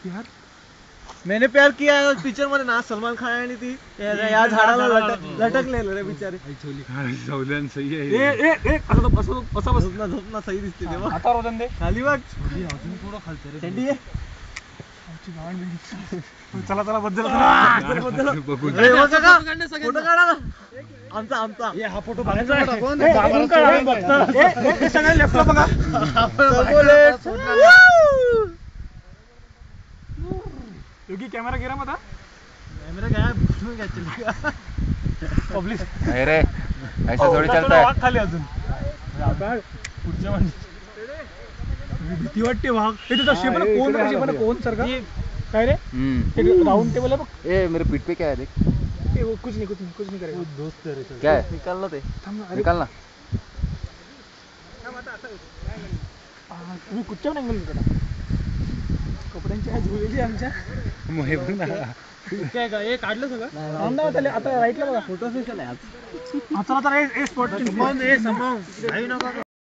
यार मैंने प्यार किया है पिक्चर मध्ये ना सलमान खान आणि ती या झाडाला लटकलेलं रे बिचारे. सौल्यान सही आहे. असं झोपना सही दिसते तेव्हा. आता रोजन दे खाली बघ अजून थोडं खालचं रे. थंडी आहे. चला चला बद्दल फोटो काढा ना आमचा आमचा. हा फोटो बघायचा लेफ्टला बघा. योगी कॅमेरा गिरा मत कॅमेरा काय पब्लिक नाही रे ऐसा थोडी चलता वाघ खाली अजून पुढच्या भीती वाटते वाघ. हे तुझा शेप कोण सारखा काय रे राउंड टेबल है बघ. ए मेरे पीठ पे क्या है देख. वो कुछ नहीं करेगा. दोस्त है रे. क्या है निकालना ते निकालना. तुम्ही कुठच्या अँगल निघता कपड्यांची काय झुलेली आमच्या मोहे बघ ना. काय का हे काढलं सगळं आता राईटला बघा. फोटो सेशन आहे आज. आता ए स्पॉट समोर